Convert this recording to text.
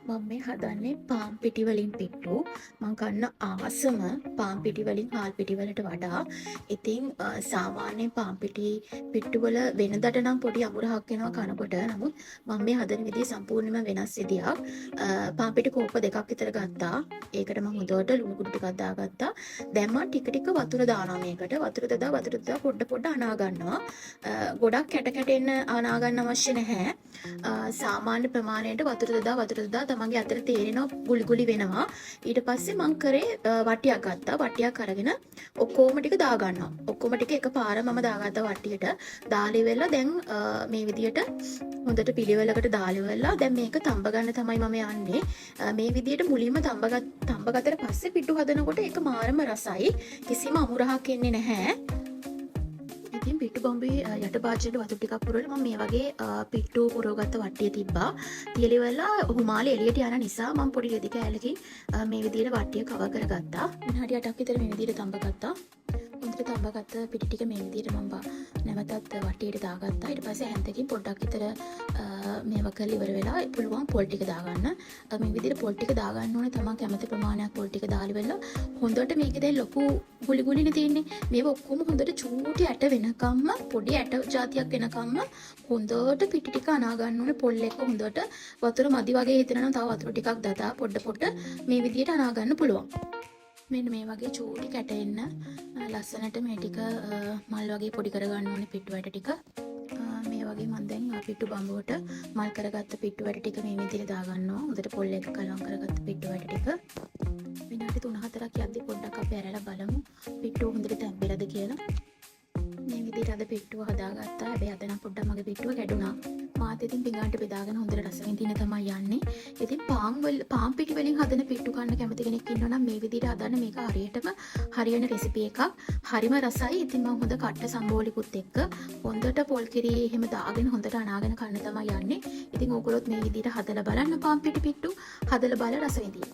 මම මේ හදන්නේ පාන් පිටි වලින් පිට්ටු. මම කන්න ආසම පාන් පිටි වලින් හාල් පිටි වලට වඩා. ඉතින් සාමාන්‍යයෙන් පාන් පිටි පිට්ටු වල වෙනදට නම් පොඩි අමුරහක් එනවා කනකොට. නමුත් මම මේ හදන විදිහ සම්පූර්ණයෙන්ම වෙනස් විදියක්. පාන් පිටි කෝප්ප දෙකක් විතර ගත්තා. ඒකට මම හොඳට ලුණු කුඩු ටිකක් දාගත්තා. දැන් මම ටික ටික වතුර දානවා මේකට. වතුර දදා පොඩ පොඩ අනා ගන්නවා. ගොඩක් කැට කැටෙන්න අනා ගන්න අවශ්‍ය නැහැ. සාමාන්‍ය ප්‍රමාණයට වතුර දදා තමන්ගේ අතට තේරෙනවා ගුලි ගුලි වෙනවා. ඊට පස්සේ මං කරේ වටියක් ගත්තා. වටියක් අරගෙන ඔක්කොම ටික දාගන්නවා. ඔක්කොම ටික එකපාර මම දාගත්තා වටියට. දාලා ඉවරලා දැන් මේ විදියට හොඳට පිළිවෙලකට දාලා ඉවරලා දැන් මේක තඹ ගන්න තමයි මම යන්නේ. මේ විදියට මුලින්ම තඹ ගත්තට පස්සේ පිට්ටු හදනකොට ඒක මාරම රසයි. කිසිම අමුරහක් එන්නේ නැහැ. ඉතින් පිට්ටු බොම්බේ යට භාජනයට වතුර ටිකක් පුරවලා මම මේ වගේ පිට්ටු පුරවගත්ත වට්ටිය තිබ්බා. තියලා ඉවරලා හුමාලේ එළියට යන නිසා මම පොඩි රෙදි කෑල්ලකින් මේ විදිහට වට්ටිය කවර් කරගත්තා. විනාඩි 8ක් විතර මේ විදිහට තඹ ගත්තා. හොඳට තඹ ගත්ත පිටි ටික මේ විදිහට මම නැවතත් වට්ටියට දාගත්තා. ඊට පස්සේ හැන්දකින් පොඩ්ඩක් විතර මේව කරලා ඉවර වෙලා පුළුවන් පොල් ටික දාගන්න. මේ විදිහට පොල් ටික දාගන්න ඕනේ. තමන් කැමති ප්‍රමාණයක් පොල් ටික දාලා ඉවරලා හොඳට මේකේ දැන් ලොකු ගුලි ගුලිනේ තියෙන්නේ. මේව ඔක්කොම හොඳට චූටි ඇට වෙනකම්ම පොඩි ඇට జాතියක් වෙනකම්ම හොඳට පිටි ටික අනා ගන්න ඕනේ. පොල් එක හොඳට වතුර මදි වගේ හිතෙනවා නම් තව වතුර ටිකක් දදා පොඩ මේ විදිහට අනා ගන්න පුළුවන්. මෙන්න මේ වගේ චූටි කැට එන්න ලස්සනට මේ ටික මල් වගේ පොඩි කරගන්න ඕනේ පිට්ටු වැට ටික. මේ වගේ මම දැන් පිට්ටු බඹුවට මල් කරගත්ත පිට්ටු වැට ටික මේ විදිහට දාගන්නවා. හොඳට පොල් එක කලවම් කරගත්ත පිට්ටු වැට ටික. විනාඩි 3-4ක් යද්දි පොඩ්ඩක් අපි ඇරලා බලමු පිට්ටුව හොඳට තැම්බෙලාද කියලා. මේ විදිහට අද පිට්ටුව හදාගත්තා. හැබැයි අද නම් පොඩ්ඩක් මගේ පිට්ටුව කැඩුනා. මාත් ඉතින් පිඟානට බෙදාගෙන හොඳට රස විඳින්න තමයි යන්නේ. ඉතින් පාන් පිටි වලින් හදන පිට්ටු කන්න කැමති කෙනෙක් ඉන්නවා නම් මේ විදිහට හදන්න. මේක හරියටම හරියන රෙසිපි එකක්. හරිම රසයි. ඉතින් මම හොඳ කට්ට සම්බෝලිකුත් එක්ක හොඳට පොල් කිරි එහෙම දාගෙන හොඳට අනාගෙන කන්න තමයි යන්නේ. ඉතින් ඕගොල්ලොත් මේ විදිහට හදලා බලන්න පාන් පිටි පිට්ටු හදලා බලලා රස විඳින්න.